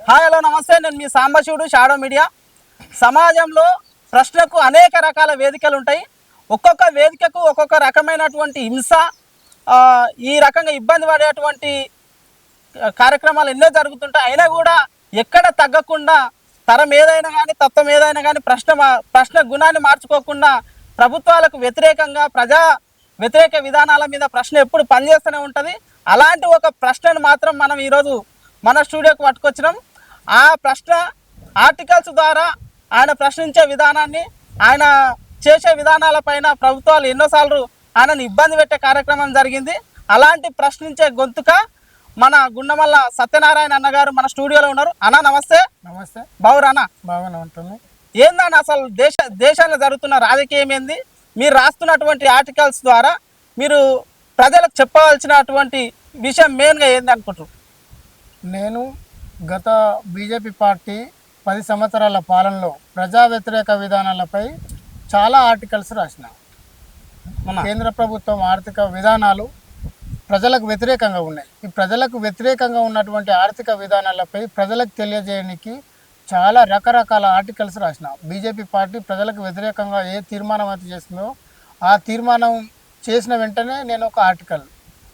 Hi hello నమస్తే, నేను మీ Sambasivudu shadow media. సమాజంలో ప్రశ్నకు అనేక రకాల వేదికలు ఉంటాయి. ఒక్కొక్క వేదికకు ఒక్కొక్క రకమైనటువంటి హింస, ఈ రకంగా ఇబ్బంది పడేటువంటి కార్యక్రమాలు ఎన్నో జరుగుతుంటాయి. అయినా కూడా ఎక్కడ తగ్గకుండా తరం ఏదైనా కానీ తత్వం ఏదైనా కానీ ప్రశ్న గుణాన్ని మార్చుకోకుండా ప్రభుత్వాలకు వ్యతిరేకంగా ప్రజా వ్యతిరేక విధానాల మీద ప్రశ్న ఎప్పుడు పనిచేస్తూనే ఉంటుంది. అలాంటి ఒక ప్రశ్నను మాత్రం మనం ఈరోజు మన స్టూడియోకి పట్టుకొచ్చినాం. ఆ ప్రశ్న ఆర్టికల్స్ ద్వారా ఆయన ప్రశ్నించే విధానాన్ని, ఆయన చేసే విధానాలపైన ప్రభుత్వాలు ఎన్నోసార్లు ఆయనను ఇబ్బంది పెట్టే కార్యక్రమం జరిగింది. అలాంటి ప్రశ్నించే గొంతుక మన గుండమల్ల సత్యనారాయణ అన్నగారు మన స్టూడియోలో ఉన్నారు. అన్న నమస్తే. నమస్తే. బాగురానా? బాగానే ఉంటుంది. ఏందన్న అసలు దేశంలో జరుగుతున్న రాజకీయం ఏంది? మీరు రాస్తున్నటువంటి ఆర్టికల్స్ ద్వారా మీరు ప్రజలకు చెప్పవలసినటువంటి విషయం మెయిన్గా ఏంది అనుకుంటారు? నేను గత బీజేపీ పార్టీ 10 సంవత్సరాల పాలనలో ప్రజా వ్యతిరేక విధానాలపై చాలా ఆర్టికల్స్ రాసిన. కేంద్ర ప్రభుత్వం ఆర్థిక విధానాలు ప్రజలకు వ్యతిరేకంగా ఉన్నాయి. ఈ ప్రజలకు వ్యతిరేకంగా ఉన్నటువంటి ఆర్థిక విధానాలపై ప్రజలకు తెలియజేయడానికి చాలా రకరకాల ఆర్టికల్స్ రాసిన. బీజేపీ పార్టీ ప్రజలకు వ్యతిరేకంగా ఏ తీర్మానం అయితే చేస్తుందో ఆ తీర్మానం చేసిన వెంటనే నేను ఒక ఆర్టికల్,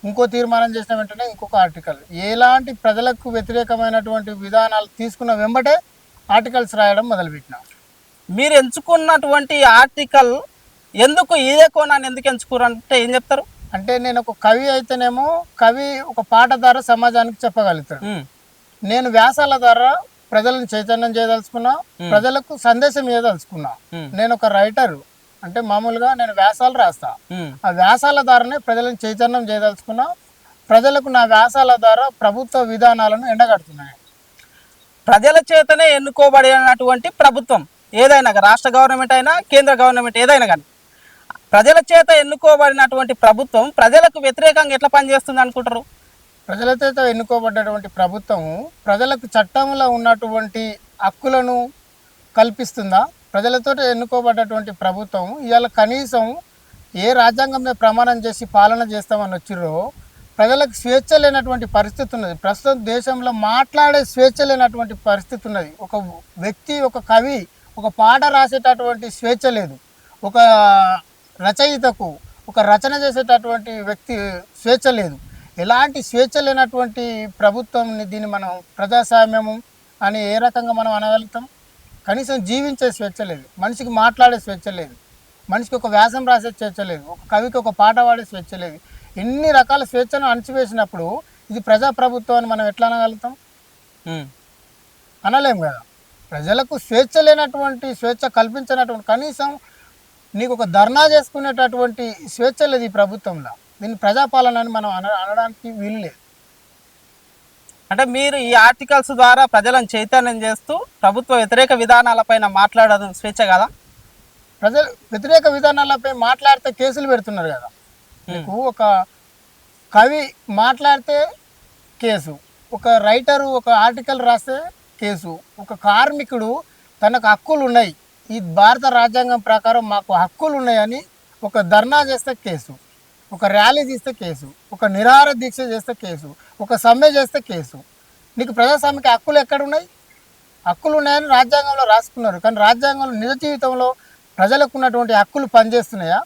ఇంకో తీర్మానం చేసిన వెంటనే ఇంకొక ఆర్టికల్, ఎలాంటి ప్రజలకు వ్యతిరేకమైనటువంటి విధానాలు తీసుకున్న వెంబటే ఆర్టికల్స్ రాయడం మొదలుపెట్టిన. మీరు ఎంచుకున్నటువంటి ఆర్టికల్ ఎందుకు ఇదే కోణాన్ని ఎందుకు ఎంచుకోరంటే ఏం చెప్తారు? అంటే నేను ఒక కవి అయితేనేమో కవి ఒక పాట ద్వారా సమాజానికి చెప్పగలుగుతాడు. నేను వ్యాసాల ద్వారా ప్రజలను చైతన్యం చేయదలుచుకున్నా, ప్రజలకు సందేశం ఇవ్వదలుచుకున్నా. నేను ఒక రైటర్, అంటే మామూలుగా నేను వ్యాసాలు రాస్తా. ఆ వ్యాసాల ద్వారానే ప్రజలను చైతన్యం చేయదలుచుకున్నా. ప్రజలకు నా వ్యాసాల ద్వారా ప్రభుత్వ విధానాలను ఎండగడుతున్నాయి. ప్రజల చేతనే ఎన్నుకోబడినటువంటి ప్రభుత్వం ఏదైనా, రాష్ట్ర గవర్నమెంట్ అయినా కేంద్ర గవర్నమెంట్ ఏదైనా కానీ, ప్రజల చేత ఎన్నుకోబడినటువంటి ప్రభుత్వం ప్రజలకు వ్యతిరేకంగా ఎట్లా పనిచేస్తుంది అనుకుంటారు? ప్రజల చేత ఎన్నుకోబడ్డటువంటి ప్రభుత్వము ప్రజలకు చట్టంలో ఉన్నటువంటి హక్కులను కల్పిస్తుందా? ప్రజలతో ఎన్నుకోబడ్డటువంటి ప్రభుత్వం ఇవాళ కనీసం ఏ రాజ్యాంగం మీద ప్రమాణం చేసి పాలన చేస్తామని వచ్చిరో ప్రజలకు స్వేచ్ఛ లేనటువంటి పరిస్థితి ఉన్నది. ప్రస్తుతం దేశంలో మాట్లాడే స్వేచ్ఛ లేనటువంటి పరిస్థితి ఉన్నది. ఒక వ్యక్తి, ఒక కవి ఒక పాట రాసేటటువంటి స్వేచ్ఛ లేదు. ఒక రచయితకు ఒక రచన చేసేటటువంటి వ్యక్తి స్వేచ్ఛ లేదు. ఎలాంటి స్వేచ్ఛ లేనటువంటి ప్రభుత్వంని దీన్ని మనం ప్రజాస్వామ్యము అని ఏ రకంగా మనం అనగలుగుతాం? కనీసం జీవించే స్వేచ్ఛ లేదు, మనిషికి మాట్లాడే స్వేచ్ఛ లేదు, మనిషికి ఒక వ్యాసం రాసే స్వేచ్ఛ లేదు, ఒక కవికి ఒక పాట పాడే స్వేచ్ఛ లేదు. ఎన్ని రకాల స్వేచ్ఛను అణచివేసినప్పుడు ఇది ప్రజాప్రభుత్వం అని మనం ఎట్లా అనగలుగుతాం? అనలేం కదా. ప్రజలకు స్వేచ్ఛ లేనటువంటి, స్వేచ్ఛ కల్పించినటువంటి, కనీసం నీకు ఒక ధర్నా చేసుకునేటటువంటి స్వేచ్ఛ లేదు ఈ ప్రభుత్వంలో. దీన్ని ప్రజాపాలన అని మనం అనడానికి వీలు లేదు. అంటే మీరు ఈ ఆర్టికల్స్ ద్వారా ప్రజలను చైతన్యం చేస్తూ ప్రభుత్వ వ్యతిరేక విధానాలపైన మాట్లాడడం స్వేచ్ఛ కదా? ప్రజల వ్యతిరేక విధానాలపై మాట్లాడితే కేసులు పెడుతున్నారు కదా. మీకు ఒక కవి మాట్లాడితే కేసు, ఒక రైటరు ఒక ఆర్టికల్ రాస్తే కేసు, ఒక కార్మికుడు తనకు హక్కులు ఉన్నాయి, ఈ భారత రాజ్యాంగం ప్రకారం మాకు హక్కులు ఉన్నాయని ఒక ధర్నా చేస్తే కేసు, ఒక ర్యాలీ తీస్తే కేసు, ఒక నిరాహార దీక్ష చేస్తే కేసు, ఒక సమ్మె చేస్తే కేసు. నీకు ప్రజాస్వామ్యకి హక్కులు ఎక్కడున్నాయి? హక్కులు ఉన్నాయని రాజ్యాంగంలో రాసుకున్నారు, కానీ రాజ్యాంగంలో నిజ జీవితంలో ప్రజలకు ఉన్నటువంటి హక్కులు పనిచేస్తున్నాయా?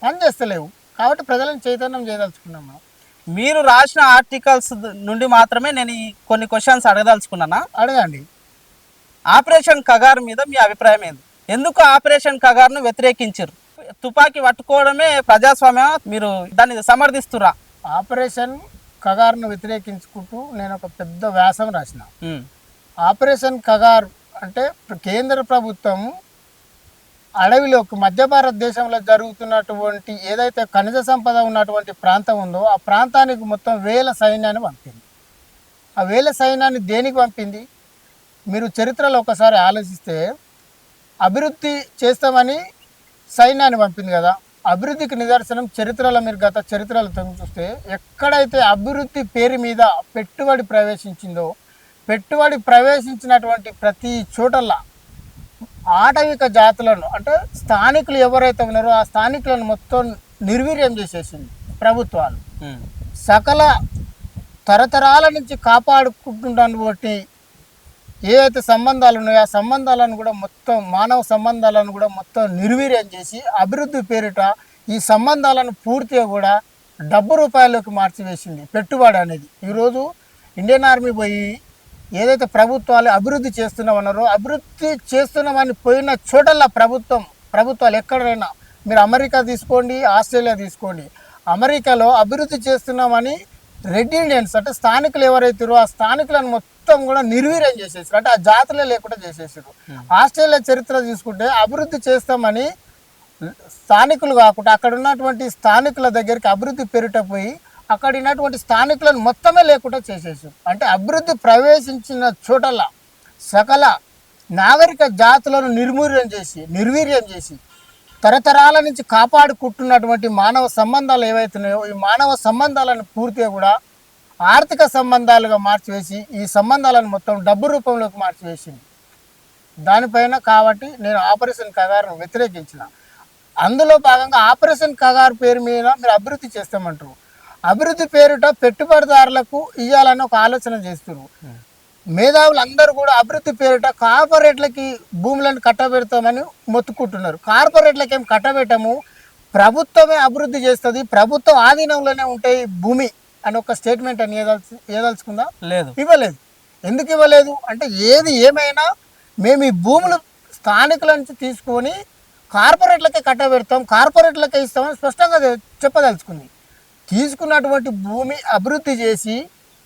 పనిచేస్తలేవు. కాబట్టి ప్రజలను చైతన్యం చేయదలుచుకున్నాం మనం. మీరు రాసిన ఆర్టికల్స్ నుండి మాత్రమే నేను ఈ కొన్ని క్వశ్చన్స్ అడగదలుచుకున్నానా? అడగండి. ఆపరేషన్ కగార్ మీద మీ అభిప్రాయం ఏంది? ఎందుకు ఆపరేషన్ కగార్ను వ్యతిరేకించారు? తుపాకీ పట్టుకోవడమే ప్రజాస్వామ్యం, మీరు దాన్ని సమర్థిస్తురా? ఆపరేషన్ కగార్ను వ్యతిరేకించుకుంటూ నేను ఒక పెద్ద వ్యాసం రాసిన. ఆపరేషన్ కగార్ అంటే కేంద్ర ప్రభుత్వం అడవిలోకి, మధ్య భారతదేశంలో జరుగుతున్నటువంటి ఏదైతే ఖనిజ సంపద ఉన్నటువంటి ప్రాంతం ఉందో ఆ ప్రాంతానికి మొత్తం వేల సైన్యాన్ని పంపింది. ఆ వేల సైన్యాన్ని దేనికి పంపింది? మీరు చరిత్రలో ఒకసారి ఆలోచిస్తే, అభివృద్ధి చేస్తామని సైన్యాన్ని పంపింది కదా. అభివృద్ధికి నిదర్శనం చరిత్రలో మీరు గత చరిత్రలో చూస్తే ఎక్కడైతే అభివృద్ధి పేరు మీద పెట్టుబడి ప్రవేశించిందో, పెట్టుబడి ప్రవేశించినటువంటి ప్రతి చోటల్లా ఆటవిక జాతులను, అంటే స్థానికులు ఎవరైతే ఉన్నారో ఆ స్థానికులను మొత్తం నిర్వీర్యం చేసేసింది ప్రభుత్వాలు. సకల తరతరాల నుంచి కాపాడుకుంటున్నటువంటి ఏవైతే సంబంధాలు ఉన్నాయో ఆ సంబంధాలను కూడా మొత్తం మానవ సంబంధాలను కూడా మొత్తం నిర్వీర్యం చేసి అభివృద్ధి పేరిట ఈ సంబంధాలను పూర్తిగా కూడా డబ్బు రూపాయల్లోకి మార్చివేసింది పెట్టుబడి అనేది. ఈరోజు ఇండియన్ ఆర్మీ పోయి ఏదైతే ప్రభుత్వాలు అభివృద్ధి చేస్తున్నామన్నారో అభివృద్ధి చేస్తున్నామని పోయిన చోటల్లా ప్రభుత్వాలు ఎక్కడైనా మీరు అమెరికా తీసుకోండి, ఆస్ట్రేలియా తీసుకోండి, అమెరికాలో అభివృద్ధి చేస్తున్నామని రెడ్ ఇండియన్స్ అంటే స్థానికులు ఎవరైతారో ఆ స్థానికులను మొత్తం కూడా నిర్వీర్యం చేసేసారు, అంటే ఆ జాతులే లేకుండా చేసేసారు. ఆస్ట్రేలియా చరిత్ర తీసుకుంటే అభివృద్ధి చేస్తామని స్థానికులు కాకుండా అక్కడ ఉన్నటువంటి స్థానికుల దగ్గరికి అభివృద్ధి పేరిట పోయి అక్కడ ఉన్నటువంటి స్థానికులను మొత్తమే లేకుండా చేసేసారు. అంటే అభివృద్ధి ప్రవేశించిన చోటల్లా సకల నాగరిక జాతులను నిర్వీర్యం చేసి తరతరాల నుంచి కాపాడుకుంటున్నటువంటి మానవ సంబంధాలు ఏవైతున్నాయో ఈ మానవ సంబంధాలను పూర్తిగా కూడా ఆర్థిక సంబంధాలుగా మార్చివేసి ఈ సంబంధాలను మొత్తం డబ్బు రూపంలోకి మార్చివేసింది. దానిపైన కాబట్టి నేను ఆపరేషన్ కగారును వ్యతిరేకించిన. అందులో భాగంగా ఆపరేషన్ కగారు పేరు మీద మీరు అభివృద్ధి చేస్తామంటారు, అభివృద్ధి పేరుట పెట్టుబడిదారులకు ఇవ్వాలని ఒక ఆలోచన చేస్తున్నారు. మేధావులు అందరూ కూడా అభివృద్ధి పేరిట కార్పొరేట్లకి భూములను కట్టబెడతామని మొత్తుకుంటున్నారు. కార్పొరేట్లకి ఏం కట్టబెట్టము, ప్రభుత్వమే అభివృద్ధి చేస్తుంది, ప్రభుత్వం ఆధీనంలోనే ఉంటాయి భూమి అని ఒక స్టేట్మెంట్ అని ఏదలుచుకుందా? లేదు, ఇవ్వలేదు. ఎందుకు ఇవ్వలేదు అంటే ఏది ఏమైనా మేము ఈ భూములు స్థానికుల నుంచి తీసుకొని కార్పొరేట్లకే కట్టబెడతాం, కార్పొరేట్లకే ఇస్తామని స్పష్టంగా చెప్పదలుచుకుంది. తీసుకున్నటువంటి భూమి అభివృద్ధి చేసి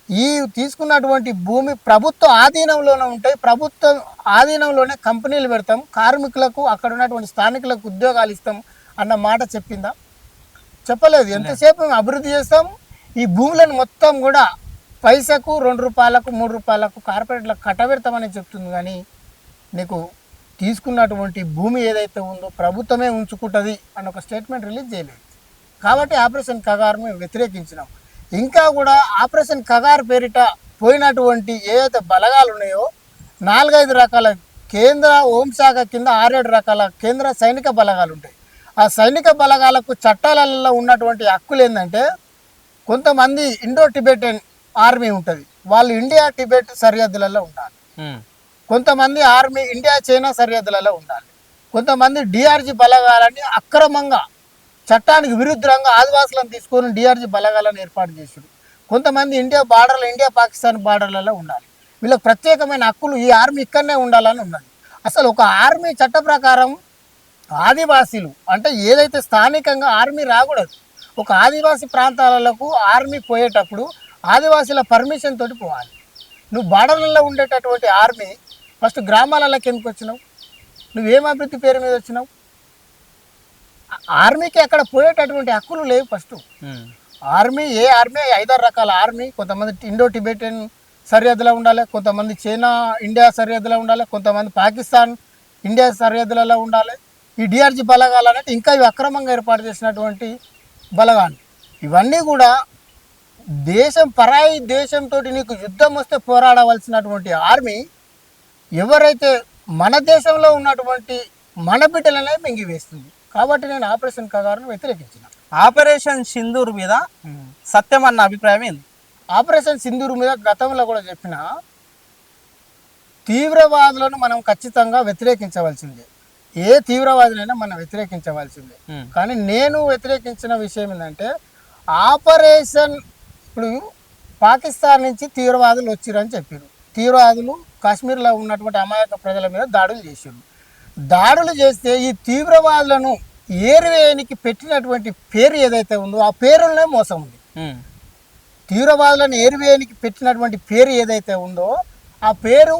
ఈ తీసుకున్నటువంటి భూమి ప్రభుత్వ ఆధీనంలోనే ఉంటాయి, ప్రభుత్వ ఆధీనంలోనే కంపెనీలు పెడతాం, కార్మికులకు అక్కడ ఉన్నటువంటి స్థానికులకు ఉద్యోగాలు ఇస్తాం అన్న మాట చెప్పిందా? చెప్పలేదు. ఎంతసేపు మేము అభివృద్ధి చేస్తాం, ఈ భూములను మొత్తం కూడా పైసకు 2 రూపాయలకు 3 రూపాయలకు కార్పొరేట్లకు కట్టబెడతామని చెప్తుంది. కానీ నీకు తీసుకున్నటువంటి భూమి ఏదైతే ఉందో ప్రభుత్వమే ఉంచుకుంటుంది అని ఒక స్టేట్మెంట్ రిలీజ్ చేయలేదు. కాబట్టి ఆపరేషన్ కగారు మేము వ్యతిరేకించినాం. ఇంకా కూడా ఆపరేషన్ కగారు పేరిట పోయినటువంటి ఏవైతే బలగాలు ఉన్నాయో 4-5 రకాల కేంద్ర హోంశాఖ కింద 6-7 రకాల కేంద్ర సైనిక బలగాలు ఉంటాయి. ఆ సైనిక బలగాలకు చట్టాలలో ఉన్నటువంటి హక్కులు ఏంటంటే కొంతమంది ఇండో టిబెటన్ ఆర్మీ ఉంటుంది, వాళ్ళు ఇండియా టిబెట్ సరిహద్దులలో ఉండాలి. కొంతమంది ఆర్మీ ఇండియా చైనా సరిహద్దులలో ఉండాలి. కొంతమంది డిఆర్జీ బలగాలని అక్రమంగా చట్టానికి విరుద్ధంగా ఆదివాసులను తీసుకొని డిఆర్జీ బలగాలను ఏర్పాటు చేశారు. కొంతమంది ఇండియా పాకిస్తాన్ బార్డర్లలో ఉండాలి. వీళ్ళకి ప్రత్యేకమైన హక్కులు, ఈ ఆర్మీ ఇక్కడనే ఉండాలని ఉన్నది. అసలు ఒక ఆర్మీ చట్ట ప్రకారం ఆదివాసీలు అంటే ఏదైతే స్థానికంగా ఆర్మీ రాకూడదు, ఒక ఆదివాసీ ప్రాంతాలకు ఆర్మీ పోయేటప్పుడు ఆదివాసీల పర్మిషన్ తోటి పోవాలి. నువ్వు బార్డర్లలో ఉండేటటువంటి ఆర్మీ ఫస్ట్ గ్రామాలలోకి ఎందుకు వచ్చినావు? నువ్వేం అభివృద్ధి పేరు మీద వచ్చినావు? ఆర్మీకి అక్కడ పోయేటటువంటి హక్కులు లేవు. ఫస్ట్ ఆర్మీ 5-6 రకాల ఆర్మీ, కొంతమంది ఇండో టిబెటన్ సరిహద్దులో ఉండాలి, కొంతమంది చైనా ఇండియా సరిహద్దులో ఉండాలి, కొంతమంది పాకిస్తాన్ ఇండియా సరిహద్దులలో ఉండాలి. ఈ డిఆర్జీ బలగాలు అనేది ఇంకా ఇవి అక్రమంగా ఏర్పాటు చేసినటువంటి బలగాలు. ఇవన్నీ కూడా పరాయి దేశంతో నీకు యుద్ధం వస్తే పోరాడవలసినటువంటి ఆర్మీ ఎవరైతే మన దేశంలో ఉన్నటువంటి మన బిడ్డలనే మింగివేస్తుంది. కాబట్టి నేను ఆపరేషన్ కగారును వ్యతిరేకించిన. ఆపరేషన్ సింధూర్ మీద సత్యం అన్న అభిప్రాయం ఏంది? ఆపరేషన్ సింధూర్ మీద గతంలో కూడా చెప్పిన, తీవ్రవాదులను మనం ఖచ్చితంగా వ్యతిరేకించవలసిందే. ఏ తీవ్రవాదులైనా మనం వ్యతిరేకించవలసిందే. కానీ నేను వ్యతిరేకించిన విషయం ఏంటంటే ఆపరేషన్ ఇప్పుడు పాకిస్తాన్ నుంచి తీవ్రవాదులు వచ్చిరని చెప్పారు. తీవ్రవాదులు కాశ్మీర్లో ఉన్నటువంటి అమాయక ప్రజల మీద దాడులు చేశారు. దాడులు చేస్తే ఈ తీవ్రవాదులను ఏరివేయనికి పెట్టినటువంటి పేరు ఏదైతే ఉందో ఆ పేరులోనే మోసం ఉంది. తీవ్రవాదులను ఏరివేయనికి పెట్టినటువంటి పేరు ఏదైతే ఉందో ఆ పేరు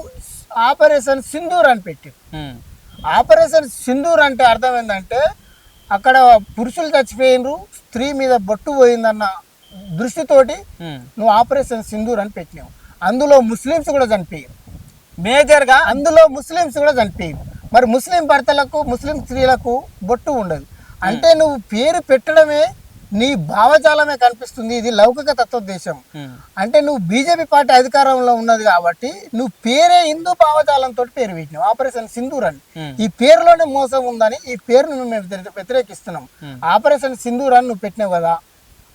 ఆపరేషన్ సింధూర్ అని పెట్టారు. ఆపరేషన్ సింధూర్ అంటే అర్థం ఏంటంటే అక్కడ పురుషులు చచ్చిపోయినరు, స్త్రీ మీద బొట్టు పోయిందన్న దృష్టితోటి నువ్వు ఆపరేషన్ సింధూర్ అని పెట్టినావు. అందులో ముస్లిమ్స్ కూడా చనిపోయారు, మేజర్గా అందులో ముస్లిమ్స్ కూడా చనిపోయారు. మరి ముస్లిం భర్తలకు ముస్లిం స్త్రీలకు బొట్టు ఉండదు అంటే నువ్వు పేరు పెట్టడమే నీ భావజాలమే కనిపిస్తుంది. ఇది లౌకిక తత్వోద్దేశం. అంటే నువ్వు బీజేపీ పార్టీ అధికారంలో ఉన్నది కాబట్టి నువ్వు పేరే హిందూ భావజాలంతో పేరు పెట్టినావు ఆపరేషన్ సింధూర్ అని. ఈ పేరులోనే మోసం ఉందని ఈ పేరును మేము వ్యతిరేకిస్తున్నాం. ఆపరేషన్ సింధూర్ అని నువ్వు పెట్టినావు కదా,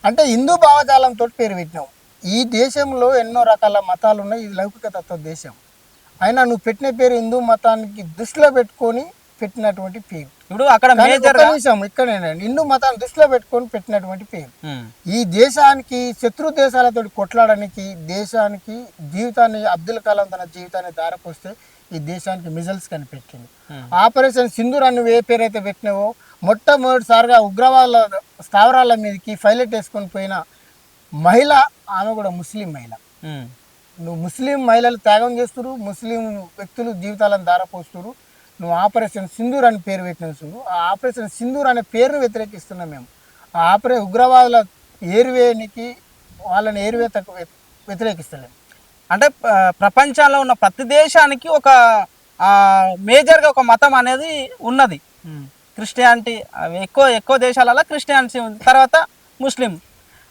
అంటే హిందూ భావజాలంతో పేరు పెట్టినావు. ఈ దేశంలో ఎన్నో రకాల మతాలు ఉన్నాయి, ఇది లౌకిక తత్వోద్దేశం. అయినా నువ్వు పెట్టిన పేరు హిందూ మతానికి దృష్టిలో పెట్టుకొని పెట్టినటువంటి పేరు. ఇప్పుడు అక్కడ మేజర్ ఇక్కడేనండి హిందూ మతాన్ని దృష్టిలో పెట్టుకొని పెట్టినటువంటి పేరు. ఈ దేశానికి శత్రు దేశాలతో కొట్లాడడానికి దేశానికి జీవితాన్ని అబ్దుల్ కలాం తన జీవితాన్ని దారపోస్తే ఈ దేశానికి మిజైల్స్ కనిపెట్టింది. ఆపరేషన్ సింధూర్ అని నువ్వు ఏ పేరైతే పెట్టినావో మొట్టమొదటిసారిగా ఉగ్రవాదుల స్థావరాల మీదకి పైలట్ వేసుకొని పోయిన మహిళ ఆమె కూడా ముస్లిం మహిళ. నువ్వు ముస్లిం మహిళలు త్యాగం చేస్తున్నారు, ముస్లిం వ్యక్తులు జీవితాలను దారపోస్తున్నారు. నువ్వు ఆపరేషన్ సింధూర్ అని పేరు పెట్టిన చూడు, ఆ ఆపరేషన్ సింధూర్ అనే పేరును వ్యతిరేకిస్తున్నాం మేము. ఆ ఉగ్రవాదుల ఏరువేనికి వాళ్ళని ఏరువేతకు వ్యతిరేకిస్తలేము. అంటే ప్రపంచంలో ఉన్న ప్రతి దేశానికి ఒక మేజర్గా ఒక మతం అనేది ఉన్నది. క్రిస్టియానిటీ ఎక్కువ దేశాలలో క్రిస్టియానిటీ ఉంది, తర్వాత ముస్లిం.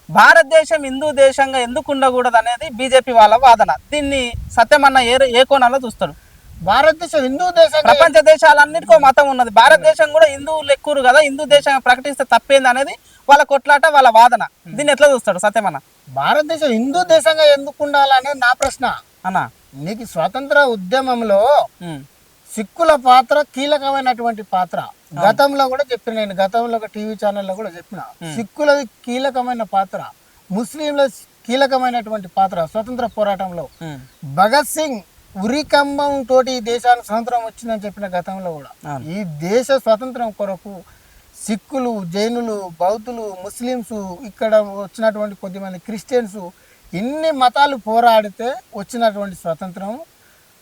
భారతదేశం హిందూ దేశంగా ఎందుకు ఉండకూడదు అనేది బీజేపీ వాళ్ళ వాదన. దీన్ని సత్యమన్న ఏ కోణంలో చూస్తాడు? భారతదేశం హిందూ దేశం, ప్రపంచ దేశాలన్నిటికో మతం ఉన్నది, భారతదేశం కూడా హిందువులు ఎక్కువ కదా, హిందూ దేశంగా ప్రకటిస్తే తప్పేంది అనేది వాళ్ళ కొట్లాట, వాళ్ళ వాదన. దీన్ని ఎట్లా చూస్తాడు సత్యమన్న? భారతదేశం హిందూ దేశంగా ఎందుకు ఉండాలనేది నా ప్రశ్న అన్న. నీకు స్వాతంత్ర ఉద్యమంలో సిక్కుల పాత్ర కీలకమైనటువంటి పాత్ర గతంలో కూడా చెప్పిన, నేను గతంలో ఒక టీవీ ఛానల్లో కూడా చెప్పిన. సిక్కులది కీలకమైన పాత్ర, ముస్లింల కీలకమైనటువంటి పాత్ర స్వతంత్ర పోరాటంలో. భగత్ సింగ్ ఉరికంబం తోటి ఈ దేశానికి స్వతంత్రం వచ్చిందని చెప్పిన గతంలో కూడా. ఈ దేశ స్వతంత్రం కొరకు సిక్కులు, జైనులు, బౌద్ధులు, ముస్లిమ్స్, ఇక్కడ వచ్చినటువంటి కొద్దిమంది క్రిస్టియన్స్, ఇన్ని మతాలు పోరాడితే వచ్చినటువంటి స్వతంత్రం.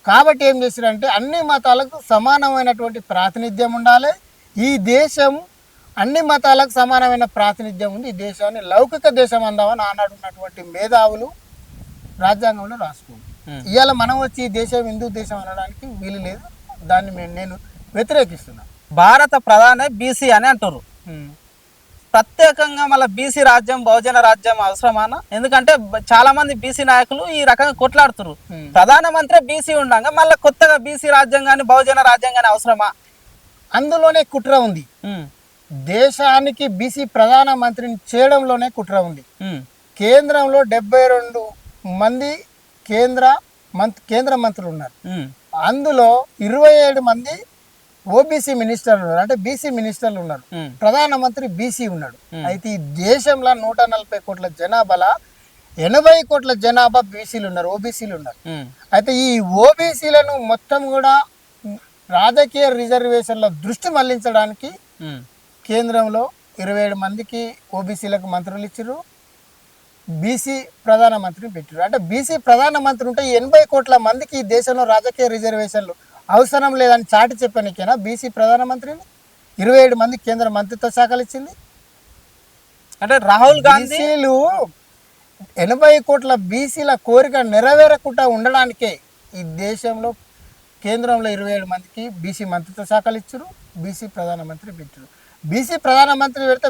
కాబట్టి ఏం చేశారంటే అన్ని మతాలకు సమానమైనటువంటి ప్రాతినిధ్యం ఉండాలి. ఈ దేశం అన్ని మతాలకు సమానమైన ప్రాతినిధ్యం ఉంది. ఈ దేశాన్ని లౌకిక దేశం అందామని ఆనాడు ఉన్నటువంటి మేధావులు రాజ్యాంగంలో రాసుకుంది. ఇవాళ మనం వచ్చి ఈ దేశం హిందూ దేశం అనడానికి వీలు లేదు. దాన్ని నేను వ్యతిరేకిస్తున్నా. భారత ప్రధాని బీసీ అని అంటారు. ప్రత్యేకంగా మళ్ళీ బీసీ రాజ్యం, బహుజన రాజ్యం అవసరమానా? ఎందుకంటే చాలా మంది బీసీ నాయకులు ఈ రకంగా కొట్లాడుతున్నారు. ప్రధానమంత్రి బీసీ ఉండగా మళ్ళీ కొత్తగా బీసీ రాజ్యాంగాన్ని, బహుజన రాజ్యాంగాన్ని అవసరమా? అందులోనే కుట్ర ఉంది. దేశానికి బీసీ ప్రధానమంత్రిని చేయడంలోనే కుట్ర ఉంది. కేంద్రంలో 72 మంది కేంద్ర మంత్రులు ఉన్నారు. అందులో 27 మంది ఓబీసీ మినిస్టర్లు ఉన్నారు, అంటే బీసీ మినిస్టర్లు ఉన్నారు. ప్రధానమంత్రి బీసీ ఉన్నాడు. అయితే ఈ దేశంలో 140 కోట్ల జనాభాలో 80 కోట్ల జనాభా బీసీలు ఉన్నారు, ఓబీసీలు ఉన్నారు. అయితే ఈ ఓబీసీలను మొత్తం కూడా రాజకీయ రిజర్వేషన్ల దృష్టి మళ్లించడానికి కేంద్రంలో 27 మందికి ఓబీసీలకు మంత్రులు ఇచ్చారు, బీసీ ప్రధానమంత్రిని పెట్టారు. అంటే బీసీ ప్రధానమంత్రి ఉంటే 80 కోట్ల మందికి ఈ దేశంలో రాజకీయ రిజర్వేషన్లు అవసరం లేదని చాటి చెప్పనికేనా బీసీ ప్రధానమంత్రిని 27 మంది కేంద్ర మంత్రిత్వ శాఖలు ఇచ్చింది? అంటే రాహుల్ గాంధీ 80 కోట్ల బీసీల కోరిక నెరవేరకుండా ఉండడానికే ఈ దేశంలో కేంద్రంలో 27 మందికి బీసీ మంత్రిత్వ శాఖలు ఇచ్చారు, బీసీ ప్రధానమంత్రి పెట్టారు. బీసీ ప్రధానమంత్రి పెడితే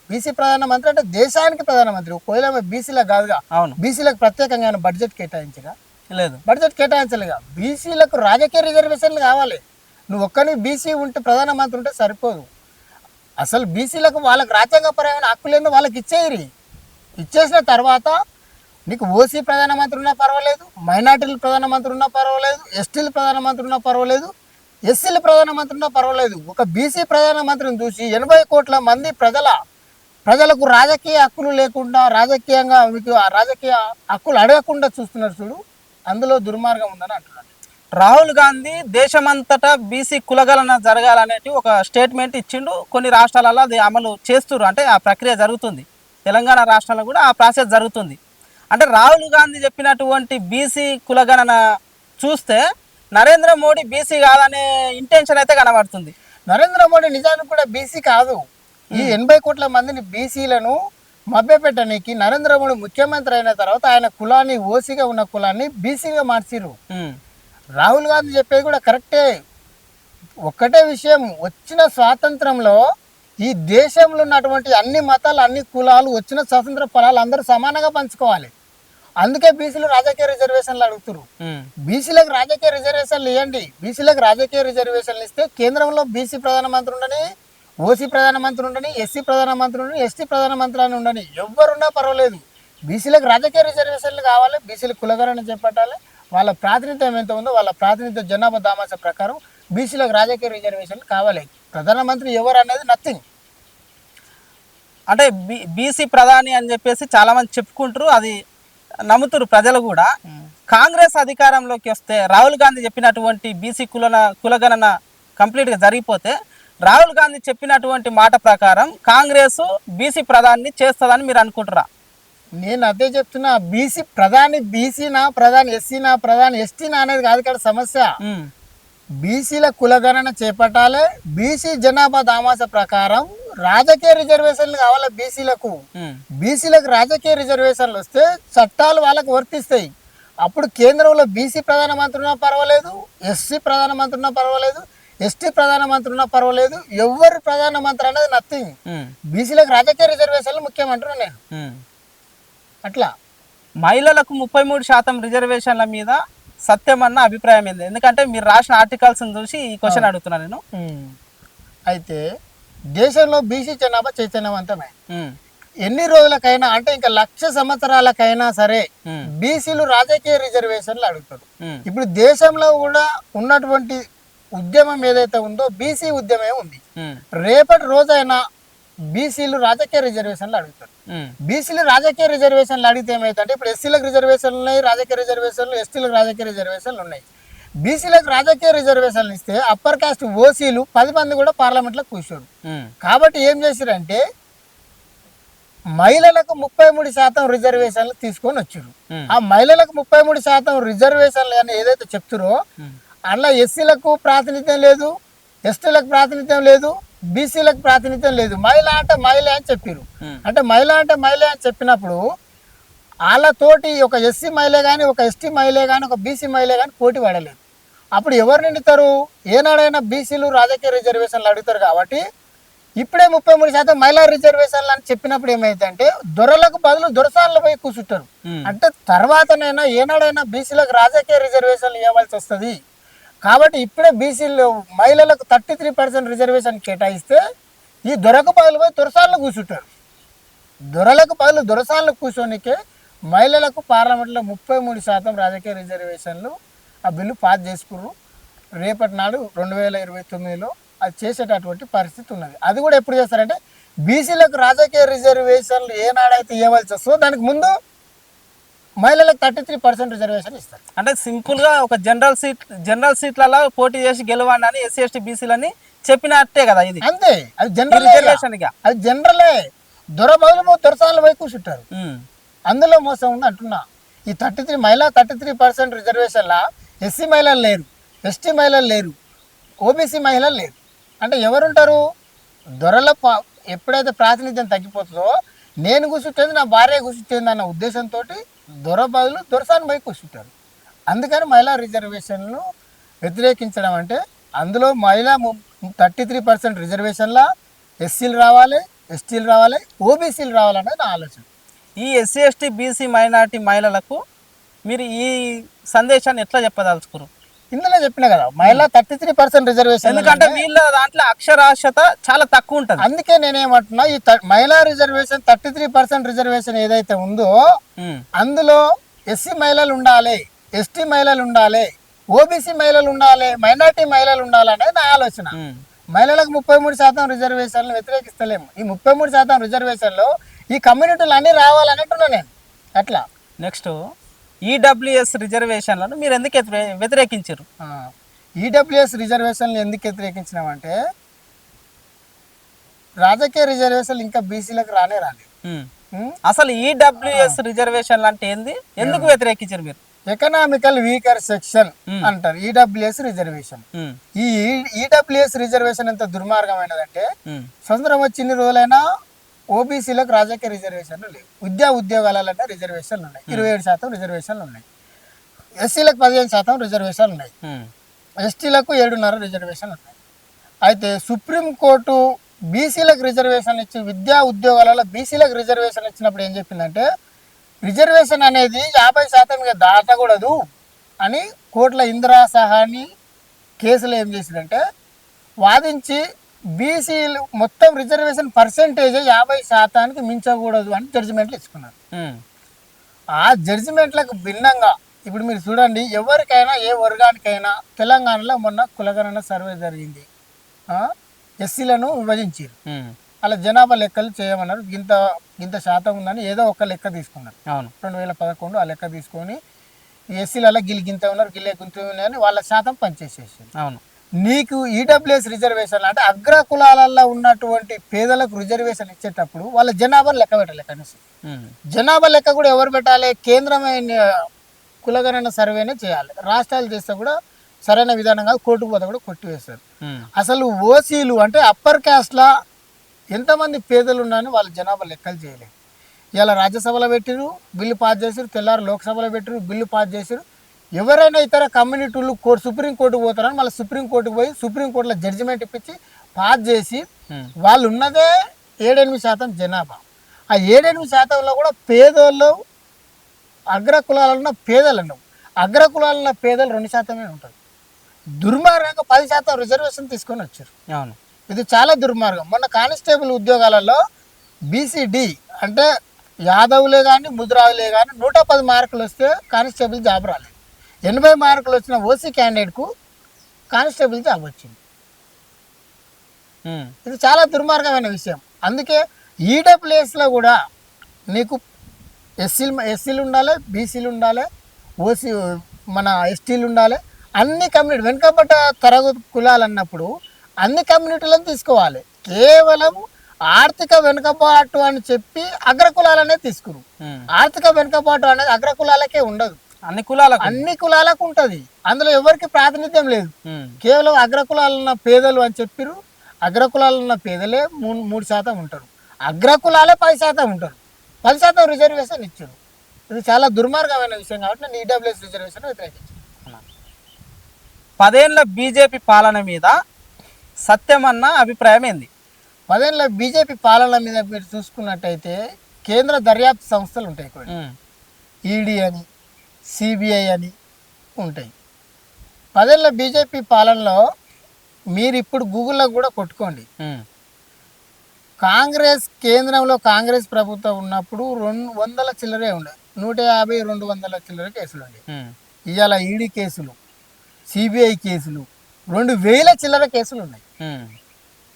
బీసీ ప్రధానమంత్రి అంటే దేశానికి ప్రధానమంత్రి. ఒకవేళ బీసీలకు కాదుగా, బీసీలకు ప్రత్యేకంగా బడ్జెట్ కేటాయించగా లేదు, బడ్జెట్ కేటాయించలేగా. బీసీలకు రాజకీయ రిజర్వేషన్లు కావాలి. నువ్వు ఒక్కని బీసీ ఉంటే ప్రధానమంత్రి ఉంటే సరిపోదు. అసలు బీసీలకు వాళ్ళకి రాజ్యాంగపరమైన హక్కులేందో వాళ్ళకి ఇచ్చేసిన తర్వాత నీకు ఓసీ ప్రధానమంత్రి ఉన్నా పర్వాలేదు, మైనార్టీలు ప్రధానమంత్రి ఉన్నా పర్వాలేదు, ఎస్టీలు ప్రధానమంత్రి ఉన్నా పర్వాలేదు, ఎస్సీలు ప్రధానమంత్రి ఉన్నా పర్వాలేదు. ఒక బీసీ ప్రధానమంత్రిని చూసి 80 కోట్ల మంది ప్రజలకు రాజకీయ హక్కులు లేకుండా, రాజకీయంగా మీకు రాజకీయ హక్కులు అడగకుండా చూస్తున్నారు చూడు, అందులో దుర్మార్గం ఉందని అంటున్నాను. రాహుల్ గాంధీ దేశమంతటా బీసీ కులగణన జరగాలనేటి ఒక స్టేట్మెంట్ ఇచ్చిండు. కొన్ని రాష్ట్రాలలో అది అమలు చేస్తున్నారు, అంటే ఆ ప్రక్రియ జరుగుతుంది. తెలంగాణ రాష్ట్రంలో కూడా ఆ ప్రాసెస్ జరుగుతుంది. అంటే రాహుల్ గాంధీ చెప్పినటువంటి బీసీ కులగణన చూస్తే నరేంద్ర మోడీ బీసీ కాదనే ఇంటెన్షన్ అయితే కనబడుతుంది. నరేంద్ర మోడీ నిజానికి కూడా బీసీ కాదు. ఈ 80 కోట్ల మందిని బీసీలను మభ్యపెట్టడానికి నరేంద్ర మోడీ ముఖ్యమంత్రి అయిన తర్వాత ఆయన కులాన్ని, ఓసీగా ఉన్న కులాన్ని బీసీగా మార్చిరు. రాహుల్ గాంధీ చెప్పేది కూడా కరెక్టే. ఒక్కటే విషయం, వచ్చిన స్వాతంత్రంలో ఈ దేశంలో ఉన్నటువంటి అన్ని మతాలు, అన్ని కులాలు వచ్చిన స్వాతంత్ర ఫలాలు అందరూ సమానంగా పంచుకోవాలి. అందుకే బీసీలు రాజకీయ రిజర్వేషన్లు అడుగుతారు. బీసీలకు రాజకీయ రిజర్వేషన్లు ఇవ్వండి. బీసీలకు రాజకీయ రిజర్వేషన్లు ఇస్తే కేంద్రంలో బీసీ ప్రధానమంత్రి ఉండని, ఓసీ ప్రధానమంత్రి ఉండని, ఎస్సీ ప్రధానమంత్రి ఉండని, ఎస్టీ ప్రధానమంత్రి అని ఉండని, ఎవరున్నా పర్వాలేదు. బీసీలకు రాజకీయ రిజర్వేషన్లు కావాలి, బీసీలకు కులగణన చేపట్టాలి, వాళ్ళ ప్రాతినిధ్యం ఎంత ఉందో వాళ్ళ ప్రాతినిధ్య జనాభా దామాస ప్రకారం బీసీలకు రాజకీయ రిజర్వేషన్లు కావాలి. ప్రధానమంత్రి ఎవరు అనేది నథింగ్. అంటే బీసీ ప్రధాని అని చెప్పేసి చాలా మంది చెప్పుకుంటారు, అది నమ్ముతారు ప్రజలు కూడా. కాంగ్రెస్ అధికారంలోకి వస్తే రాహుల్ గాంధీ చెప్పినటువంటి బీసీ కులగణన కంప్లీట్గా జరిగిపోతే రాహుల్ గాంధీ చెప్పినటువంటి మాట ప్రకారం కాంగ్రెస్ బీసీ ప్రధాని చేస్తుందని మీరు అనుకుంటారా? నేను అదే చెప్తున్నా. బీసీ ప్రధాని బీసీనా, ప్రధాని ఎస్సీనా, ప్రధాని ఎస్టీనా అనేది కాదు ఇక్కడ సమస్య. బీసీల కులగణన చేపట్టాలి. బీసీ జనాభా దామాస ప్రకారం రాజకీయ రిజర్వేషన్లు కావాలి బీసీలకు. బీసీలకు రాజకీయ రిజర్వేషన్లు వస్తే చట్టాలు వాళ్ళకు వర్తిస్తాయి. అప్పుడు కేంద్రంలో బీసీ ప్రధానమంత్రి ఉన్నా పర్వాలేదు, ఎస్సీ ప్రధానమంత్రి ఉన్నా పర్వాలేదు, ఎస్టీ ప్రధానమంత్రి ఉన్నా పర్వాలేదు, ఎవరు ప్రధానమంత్రి అనేది నథింగ్. బీసీలకు రాజకీయ రిజర్వేషన్లు ముఖ్యమంటున్నా నేను. అట్లా మహిళలకు 33% రిజర్వేషన్ల మీద సత్యం అన్న అభిప్రాయం ఏంది? ఎందుకంటే మీరు రాసిన ఆర్టికల్స్ చూసి ఈ క్వశ్చన్ అడుగుతున్నా నేను. అయితే దేశంలో బీసీ జనాభా చైతన్యవంతమే. ఎన్ని రోజులకైనా అంటే ఇంకా 1,00,000 సంవత్సరాలకైనా సరే బీసీలు రాజకీయ రిజర్వేషన్లు అడుగుతారు. ఇప్పుడు దేశంలో కూడా ఉన్నటువంటి ఉద్యమం ఏదైతే ఉందో బీసీ ఉద్యమే ఉంది. రేపటి రోజైనా బీసీలు రాజకీయ రిజర్వేషన్లు అడుగుతారు. బీసీలు రాజకీయ రిజర్వేషన్లు అడిగితే ఏమైతే ఇప్పుడు ఎస్సీలకు రిజర్వేషన్లు ఉన్నాయి, రాజకీయ రిజర్వేషన్లు, ఎస్టీలకు రాజకీయ రిజర్వేషన్లు ఉన్నాయి. బీసీలకు రాజకీయ రిజర్వేషన్లు ఇస్తే అప్పర్ కాస్ట్ ఓసీలు 10 మంది కూడా పార్లమెంట్లో కూర్చోరు. కాబట్టి ఏం చేశారంటే మహిళలకు 33% రిజర్వేషన్లు తీసుకొని వచ్చారు. ఆ మహిళలకు 33% రిజర్వేషన్లు అని ఏదైతే చెప్తారో అలా ఎస్సీలకు ప్రాతినిధ్యం లేదు, ఎస్టీలకు ప్రాతినిధ్యం లేదు, బీసీలకు ప్రాతినిధ్యం లేదు. మహిళ అంటే మహిళ అని చెప్పారు. అంటే మహిళ అంటే మహిళ అని చెప్పినప్పుడు వాళ్ళతోటి ఒక ఎస్సీ మహిళ కానీ, ఒక ఎస్టీ మహిళ కానీ, ఒక బీసీ మహిళ కానీ పోటీ పడలేదు. అప్పుడు ఎవరు నిండుతారు? ఏనాడైనా బీసీలు రాజకీయ రిజర్వేషన్లు అడుగుతారు. కాబట్టి ఇప్పుడే 33% మహిళా రిజర్వేషన్లు అని చెప్పినప్పుడు ఏమైందంటే దొరలకు బదులు దొరసాన్లు పోయి కూర్చుంటారు. అంటే తర్వాతనైనా ఏనాడైనా బీసీలకు రాజకీయ రిజర్వేషన్లు ఇవ్వాల్సి వస్తుంది. కాబట్టి ఇప్పుడే బీసీలు మహిళలకు 33% రిజర్వేషన్ కేటాయిస్తే ఈ దొరకు బదులు పోయి దొరసాన్లు కూర్చుంటారు. దొరలకు బదులు దొరసాన్లు కూర్చోనికే మహిళలకు పార్లమెంట్లో 33% రాజకీయ రిజర్వేషన్లు ఆ బిల్లు పాస్ చేసుకున్నారు. రేపటి నాడు 2029లో అది చేసేటటువంటి పరిస్థితి ఉన్నది. అది కూడా ఎప్పుడు చేస్తారంటే బీసీలకు రాజకీయ రిజర్వేషన్లు ఏనాడైతే ఇవ్వాల్సి వస్తుందో దానికి ముందు మహిళలకు 33% రిజర్వేషన్ ఇస్తారు. అంటే సింపుల్గా ఒక జనరల్ సీట్లలో పోటీ చేసి గెలవండి అని ఎస్సీ ఎస్టీ బీసీలని చెప్పినట్టే కదా ఇది. అంతే, అది జనరల్ రిజర్వేషన్. అది జనరలే. దొర బదులు దొరసాన్లు పోయి కూర్చుంటారు. అందులో మోసం ఉంది అంటున్నా. ఈ 33% రిజర్వేషన్లా ఎస్సీ మహిళలు లేరు, ఎస్టీ మహిళలు లేరు, ఓబీసీ మహిళలు లేరు. అంటే ఎవరుంటారు? దొరల ఎప్పుడైతే ప్రాతినిధ్యం తగ్గిపోతుందో నేను కూర్చుంటేది నా భార్య కూర్చుంటేది అన్న ఉద్దేశంతో దొర బదులు దొరసాన్ని పోయి కూర్చుంటారు. అందుకని మహిళా రిజర్వేషన్లను వ్యతిరేకించడం అంటే అందులో మహిళా 33% రిజర్వేషన్లా ఎస్సీలు రావాలి, ఎస్టీలు రావాలి, ఓబీసీలు రావాలనేది నా ఆలోచన. ఈ ఎస్సీ ఎస్టీ బీసీ మైనారిటీ మహిళలకు మీరు ఈ సందేశాన్ని ఎట్లా చెప్పదలుచుకోరు? ఇందులో చెప్పిన కదా మహిళా 33% రిజర్వేషన్. ఎందుకంటే వీళ్ళ దాంట్లో అక్షరాస్యత చాలా తక్కువ ఉంటుంది. అందుకే నేనేమంటున్నా ఈ మహిళా రిజర్వేషన్ 33% రిజర్వేషన్ ఏదైతే ఉందో అందులో ఎస్సీ మహిళలు ఉండాలి, ఎస్టీ మహిళలు ఉండాలి, ఓబీసీ మహిళలు ఉండాలి, మైనార్టీ మహిళలు ఉండాలి అనేది నా ఆలోచన. మహిళలకు 33% రిజర్వేషన్లు వ్యతిరేకిస్తలేము. ఈ 33% రిజర్వేషన్లో ఈ కమ్యూనిటీలు అన్నీ రావాలన్నట్టున్నా నేను. అట్లా నెక్స్ట్ ఈడబ్ల్యూఎస్ రిజర్వేషన్లను మీరు ఎందుకు వ్యతిరేకించారు? ఈడబ్ల్యూఎస్ రిజర్వేషన్లు ఎందుకు వ్యతిరేకించినామంటే రాజకీయ రిజర్వేషన్లు ఇంకా బీసీలకు రాలేదు. అసలు ఈడబ్ల్యూఎస్ రిజర్వేషన్లు అంటే ఏంది, ఎందుకు వ్యతిరేకించారు మీరు? ఎకనామికల్ వీకర్ సెక్షన్ అంటారు ఈడబ్ల్యూఎస్ రిజర్వేషన్. ఈ ఈడబ్ల్యూఎస్ రిజర్వేషన్ ఎంత దుర్మార్గమైనదంటే స్వతంత్రం వచ్చి ఇన్ని రోజులైనా ఓబీసీలకు రాజకీయ రిజర్వేషన్లు లేవు. ఉద్యోగాలలో రిజర్వేషన్లు ఉన్నాయి, 27% రిజర్వేషన్లు ఉన్నాయి. ఎస్సీలకు 15% రిజర్వేషన్లు ఉన్నాయి, ఎస్టీలకు 7.5% రిజర్వేషన్లు ఉన్నాయి. అయితే సుప్రీంకోర్టు బీసీలకు రిజర్వేషన్ ఇచ్చి విద్యా ఉద్యోగాలలో బీసీలకు రిజర్వేషన్ ఇచ్చినప్పుడు ఏం చెప్పిందంటే రిజర్వేషన్ అనేది 50% దాటకూడదు అని కోర్టుల ఇందిరా సహాని కేసులో ఏం చేసిందంటే వాదించి బీసీలు మొత్తం రిజర్వేషన్ పర్సెంటేజ్ 50% మించకూడదు అని జడ్జిమెంట్లు ఇచ్చుకున్నారు. ఆ జడ్జిమెంట్లకు భిన్నంగా ఇప్పుడు మీరు చూడండి, ఎవరికైనా ఏ వర్గానికైనా తెలంగాణలో మొన్న కులగణన సర్వే జరిగింది. ఎస్సీలను విభజించారు. అలా జనాభా లెక్కలు చేయమన్నారు. ఇంత శాతం ఉందని ఏదో ఒక లెక్క తీసుకున్నారు. అవును, 2011 ఆ లెక్క తీసుకొని ఎస్సీలలో గింత ఉన్నారు, గింత ఉన్నాయని వాళ్ళ శాతం పనిచేసేసారు. అవును. నీకు ఈడబ్ల్యూఎస్ రిజర్వేషన్ అంటే అగ్ర కులాలలో ఉన్నటువంటి పేదలకు రిజర్వేషన్ ఇచ్చేటప్పుడు వాళ్ళ జనాభా లెక్క పెట్టాలి. కనీసం జనాభా లెక్క కూడా ఎవరు పెట్టాలి? కేంద్రమైన కులగణన సర్వేనే చేయాలి. రాష్ట్రాలు చేస్తే కూడా సరైన విధానంగా కోర్టుకు పోతే కూడా కొట్టివేస్తారు. అసలు ఓసీలు అంటే అప్పర్ క్యాస్ట్లా ఎంతమంది పేదలు ఉన్నారని వాళ్ళ జనాభా లెక్కలు చేయలేదు. ఇలా రాజ్యసభలో పెట్టిరు, బిల్లు పాస్ చేసారు, తెల్లారు లోక్సభలో పెట్టిరు, బిల్లు పాస్ చేసారు. ఎవరైనా ఇతర కమ్యూనిటీలు సుప్రీంకోర్టుకు పోతారని మళ్ళీ సుప్రీంకోర్టుకు పోయి సుప్రీంకోర్టులో జడ్జిమెంట్ ఇప్పించి పాస్ చేసి వాళ్ళు ఉన్నదే 7-8% జనాభా. ఆ 7-8%లో కూడా పేదోళ్ళు అగ్ర కులాలలో ఉన్న పేదలు ఉండవు. అగ్ర కులాలలో ఉన్న పేదలు 2% ఉంటారు. దుర్మార్గంగా 10% రిజర్వేషన్ తీసుకొని వచ్చారు. అవును, ఇది చాలా దుర్మార్గం. మొన్న కానిస్టేబుల్ ఉద్యోగాలలో బీసీడీ అంటే యాదవులే కానీ ముద్రావులే కానీ 110 మార్కులు వస్తే కానిస్టేబుల్ జాబ్ రాలేదు. 80 మార్కులు వచ్చిన ఓసీ క్యాండిడేట్కు కానిస్టేబుల్ జాబ్ వచ్చింది. ఇది చాలా దుర్మార్గమైన విషయం. అందుకే ఈడబ్ల్యూఎస్లో కూడా నీకు ఎస్సీలు ఉండాలి, బీసీలు ఉండాలి, ఓసీ మన ఎస్టీలు ఉండాలి. అన్ని కమ్యూనిటీ వెనుకబడ్డ తరగతి కులాలు అన్నప్పుడు అన్ని కమ్యూనిటీలను తీసుకోవాలి. కేవలం ఆర్థిక వెనుకబాటు అని చెప్పి అగ్రకులాలనే తీసుకురు. ఆర్థిక వెనుకబాటు అనేది అగ్రకులాలకే ఉండదు, అన్ని కులాలకు ఉంటది. అందులో ఎవరికి ప్రాతినిధ్యం లేదు. కేవలం అగ్రకులాలు ఉన్న పేదలు అని చెప్పిరు. అగ్రకులాలు ఉన్న పేదలే 3% ఉంటారు. అగ్రకులాలే 10% ఉంటారు. 10% రిజర్వేషన్ ఇచ్చారు. ఇది చాలా దుర్మార్గమైన విషయం కాబట్టి నేను ఈడబ్ల్యూఎస్ రిజర్వేషన్ వ్యతిరేకించాను. 10 ఏళ్ల బీజేపీ పాలన మీద సత్యమన్న అభిప్రాయం ఏంది? 10 ఏళ్ల బీజేపీ పాలన మీద మీరు చూసుకున్నట్టయితే కేంద్ర దర్యాప్తు సంస్థలు ఉంటాయి కొన్ని, ఈడీ అని, సిబిఐ అని ఉంటాయి. 10 ఏళ్ల బీజేపీ పాలనలో మీరు ఇప్పుడు గూగుల్లో కూడా కొట్టుకోండి, కేంద్రంలో కాంగ్రెస్ ప్రభుత్వం ఉన్నప్పుడు 200 చిల్లరే ఉండే, 150-200 చిల్లర కేసులు ఉండే. ఇవాళ ఈడీ కేసులు, సిబిఐ కేసులు 2000 చిల్లర కేసులు ఉన్నాయి.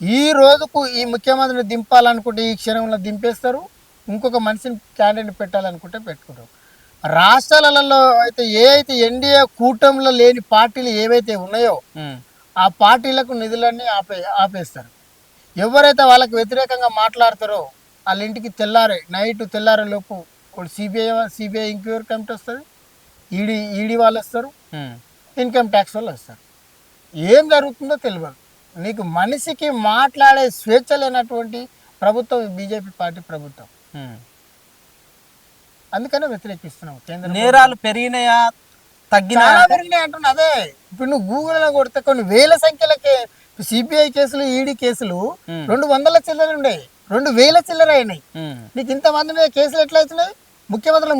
ఈ రోజుకు ఈ ముఖ్యమంత్రిని దింపాలనుకుంటే ఈ క్షణంలో దింపేస్తారు. ఇంకొక మనిషిని క్యాండిడేట్ పెట్టాలనుకుంటే పెట్టుకుంటారు. రాష్ట్రాలలో అయితే ఎన్డీఏ కూటమిలో లేని పార్టీలు ఏవైతే ఉన్నాయో ఆ పార్టీలకు నిధులన్నీ ఆపేస్తారు. ఎవరైతే వాళ్ళకి వ్యతిరేకంగా మాట్లాడతారో వాళ్ళ ఇంటికి తెల్లారే లోపు సిబిఐ ఇంక్వైరీ కమిటీ వస్తుంది, ఈడీ వాళ్ళు వస్తారు, ఇన్కమ్ ట్యాక్స్ వాళ్ళు వస్తారు. ఏం జరుగుతుందో తెలియదు. నీకు మనిషికి మాట్లాడే స్వేచ్ఛ లేనటువంటి ప్రభుత్వం బీజేపీ పార్టీ ప్రభుత్వం. అందుకనే వ్యతిరేకిస్తున్నాం. కేంద్ర నేరాలు పెరిగినాయా పెరిగినాయి అంటున్నా. అదే ఇప్పుడు నువ్వు గూగుల్లో కొడితే కొన్ని వేల సంఖ్యలకే సిబిఐ కేసులు, ఈడీ కేసులు 200 చిల్లర ఉండే 2000 చిల్లర అయినాయి. నీకు ఇంతమంది మీద కేసులు ఎట్లా అవుతున్నాయి? ముఖ్యమంత్రుల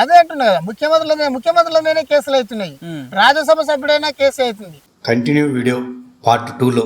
అదే అంటున్నా కదా, ముఖ్యమంత్రుల మీద కేసులు అవుతున్నాయి. రాజ్యసభ సభ్యుడైనా కేసు అవుతుంది. కంటిన్యూ వీడియో పార్ట్ 2లో